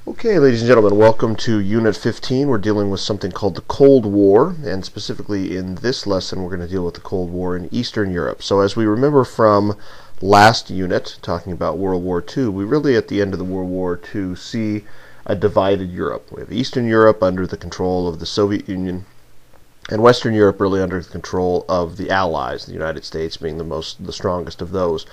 Okay, ladies and gentlemen, welcome to Unit 15. We're dealing with something called the Cold War, and specifically in this lesson we're going to deal with the Cold War in Eastern Europe. So as we remember from last unit, talking about World War II, we really at the end of the World War II see a divided Europe. We have Eastern Europe under the control of the Soviet Union, and Western Europe really under the control of the Allies, the United States being the strongest of those.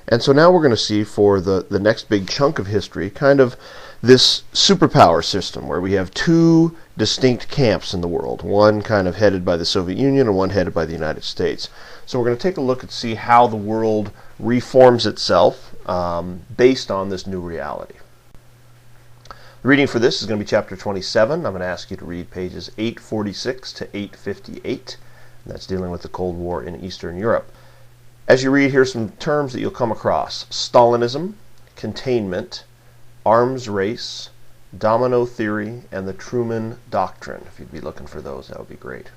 And so now we're going to see for the next big chunk of history kind of this superpower system where we have two distinct camps in the world, one kind of headed by the Soviet Union and one headed by the United States. So we're going to take a look and see how the world reforms itself based on this new reality. The reading for this is going to be chapter 27. I'm going to ask you to read pages 846 to 858. And that's dealing with the Cold War in Eastern Europe. As you read, here's some terms that you'll come across: Stalinism, containment, arms race, domino theory, and the Truman Doctrine. If you'd be looking for those, that would be great.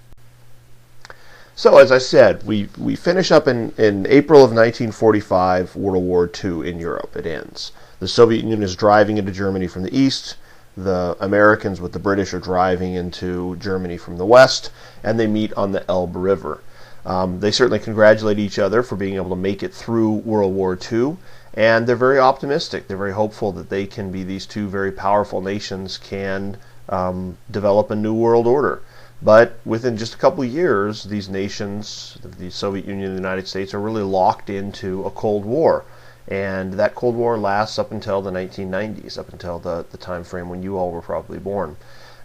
So, as I said, we finish up in April of 1945, World War II in Europe. It ends. The Soviet Union is driving into Germany from the east. The Americans with the British are driving into Germany from the west, and they meet on the Elbe River. They certainly congratulate each other for being able to make it through World War II, and they're very optimistic. They're very hopeful that they can be, these two very powerful nations can develop a new world order. But within just a couple of years, these nations, the Soviet Union and the United States, are really locked into a Cold War. And that Cold War lasts up until the 1990s, up until the time frame when you all were probably born.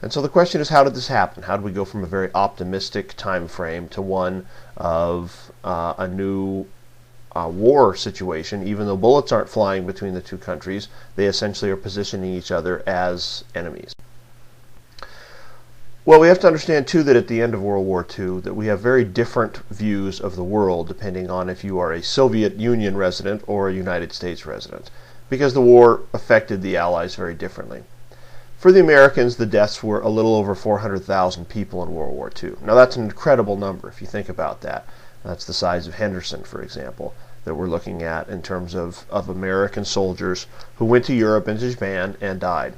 And so the question is, how did this happen? How did we go from a very optimistic time frame to one of a new war situation? Even though bullets aren't flying between the two countries, they essentially are positioning each other as enemies. Well, we have to understand, too, that at the end of World War II, that we have very different views of the world depending on if you are a Soviet Union resident or a United States resident, because the war affected the Allies very differently. For the Americans, the deaths were a little over 400,000 people in World War II. Now, that's an incredible number if you think about that. That's the size of Henderson, for example, that we're looking at in terms of American soldiers who went to Europe and Japan and died.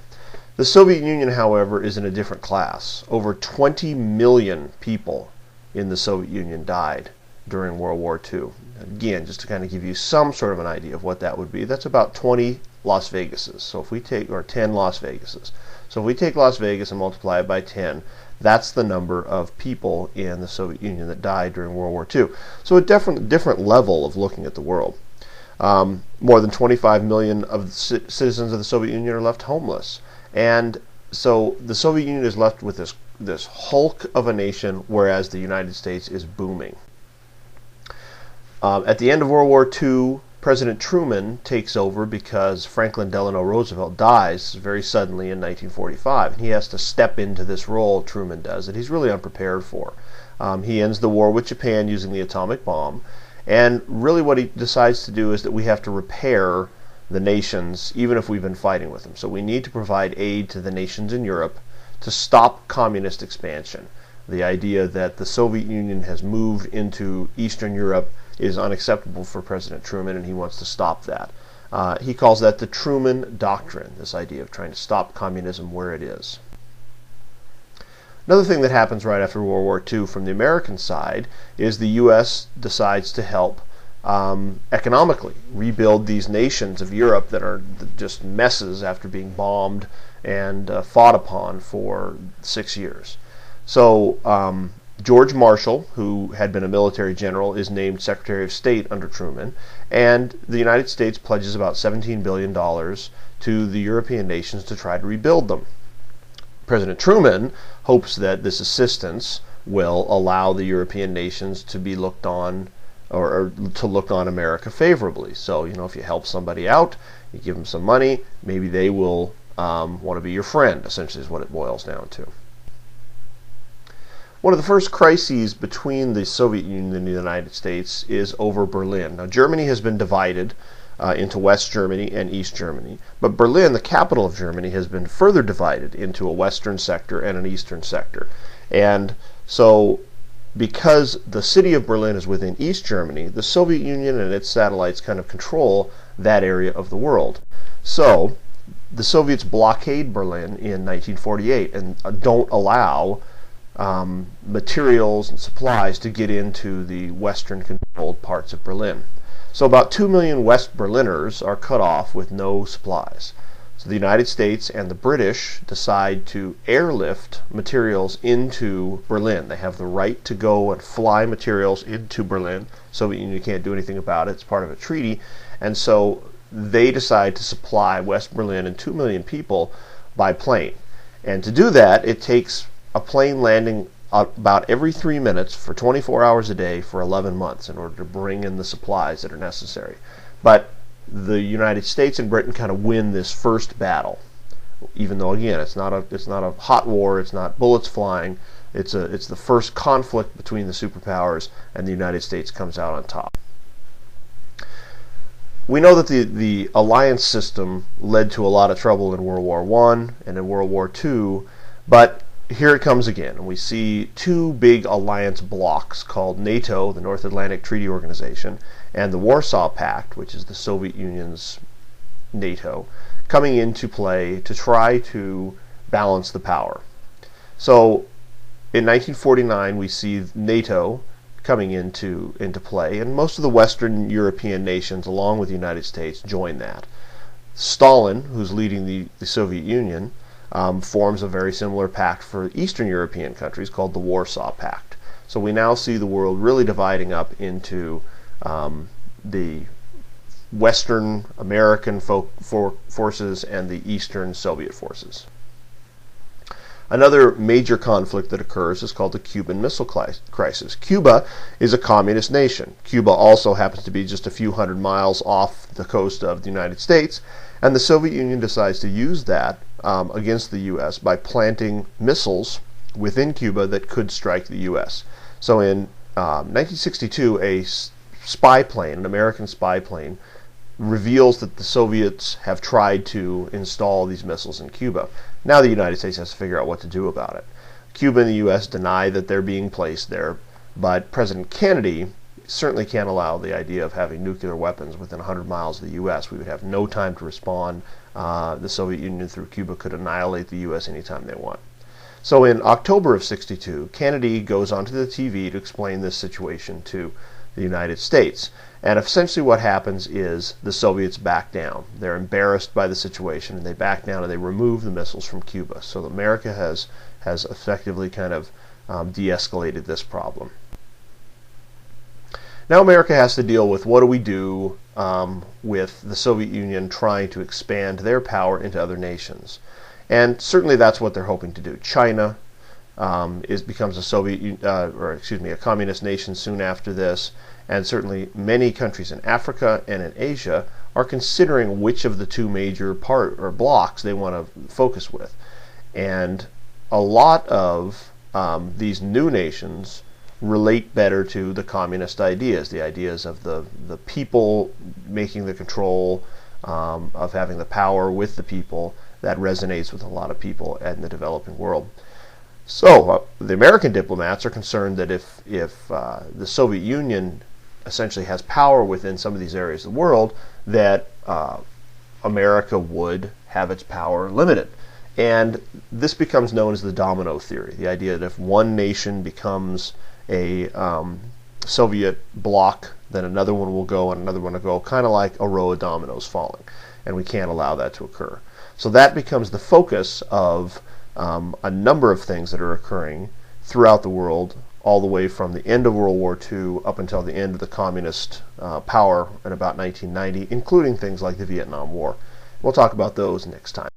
The Soviet Union, however, is in a different class. Over 20 million people in the Soviet Union died during World War II. Again, just to kind of give you some sort of an idea of what that would be, that's about 20 Las Vegases. So if we take, or 10 Las Vegases. So if we take Las Vegas and multiply it by 10, that's the number of people in the Soviet Union that died during World War II. So a different level of looking at the world. More than 25 million of the citizens of the Soviet Union are left homeless. And so the Soviet Union is left with this hulk of a nation, whereas the United States is booming. At the end of World War II, President Truman takes over because Franklin Delano Roosevelt dies very suddenly in 1945. And he has to step into this role, Truman does, that he's really unprepared for. He ends the war with Japan using the atomic bomb. And really what he decides to do is that we have to repair the nations, even if we've been fighting with them. So we need to provide aid to the nations in Europe to stop communist expansion. The idea that the Soviet Union has moved into Eastern Europe is unacceptable for President Truman, and he wants to stop that. He calls that the Truman Doctrine, this idea of trying to stop communism where it is. Another thing that happens right after World War II from the American side is the U.S. decides to help economically rebuild these nations of Europe that are just messes after being bombed and fought upon for 6 years. So George Marshall, who had been a military general, is named Secretary of State under Truman, and the United States pledges about $17 billion to the European nations to try to rebuild them. President Truman hopes that this assistance will allow the European nations to be looked on, or to look on America favorably. So, if you help somebody out, you give them some money, maybe they will want to be your friend, essentially is what it boils down to. One of the first crises between the Soviet Union and the United States is over Berlin. Now, Germany has been divided into West Germany and East Germany, but Berlin, the capital of Germany, has been further divided into a western sector and an eastern sector. And so because the city of Berlin is within East Germany, the Soviet Union and its satellites kind of control that area of the world. So the Soviets blockade Berlin in 1948 and don't allow materials and supplies to get into the Western-controlled parts of Berlin. So about 2 million West Berliners are cut off with no supplies. So the United States and the British decide to airlift materials into Berlin. They have the right to go and fly materials into Berlin. Soviet Union can't do anything about it. It's part of a treaty. And so they decide to supply West Berlin and 2 million people by plane. And to do that, it takes a plane landing about every 3 minutes for 24 hours a day for 11 months in order to bring in the supplies that are necessary. But the United States and Britain kind of win this first battle, even though again it's not a hot war, it's not bullets flying, it's the first conflict between the superpowers, and the United States comes out on top. We know that the alliance system led to a lot of trouble in World War I and in World War II, but here it comes again, and we see two big alliance blocks called NATO, the North Atlantic Treaty Organization, and the Warsaw Pact, which is the Soviet Union's NATO, coming into play to try to balance the power. So in 1949 we see NATO coming into play, and most of the Western European nations, along with the United States, join that. Stalin, who's leading the Soviet Union, forms a very similar pact for Eastern European countries called the Warsaw Pact. So we now see the world really dividing up into the Western American forces and the Eastern Soviet forces. Another major conflict that occurs is called the Cuban Missile Crisis. Cuba is a communist nation. Cuba also happens to be just a few hundred miles off the coast of the United States, and the Soviet Union decides to use that against the U.S. by planting missiles within Cuba that could strike the U.S. So in 1962, a spy plane, an American spy plane, reveals that the Soviets have tried to install these missiles in Cuba. Now the United States has to figure out what to do about it. Cuba and the U.S. deny that they're being placed there, but President Kennedy certainly can't allow the idea of having nuclear weapons within 100 miles of the U.S. We would have no time to respond. The Soviet Union through Cuba could annihilate the U.S. anytime they want. So in October of '62, Kennedy goes onto the TV to explain this situation to the United States. And essentially what happens is the Soviets back down. They're embarrassed by the situation, and they back down and they remove the missiles from Cuba. So America has effectively kind of de-escalated this problem. Now America has to deal with what do we do with the Soviet Union trying to expand their power into other nations. And certainly that's what they're hoping to do. China becomes a communist nation soon after this, and certainly many countries in Africa and in Asia are considering which of the two major blocks they want to focus with. And a lot of these new nations relate better to the communist ideas, the ideas of the people making the control, of having the power with the people. That resonates with a lot of people in the developing world. So the American diplomats are concerned that if the Soviet Union essentially has power within some of these areas of the world, that America would have its power limited. And this becomes known as the domino theory, the idea that if one nation becomes a Soviet bloc, then another one will go and another one will go, kind of like a row of dominoes falling. And we can't allow that to occur. So that becomes the focus of a number of things that are occurring throughout the world, all the way from the end of World War II up until the end of the communist power in about 1990, including things like the Vietnam War. We'll talk about those next time.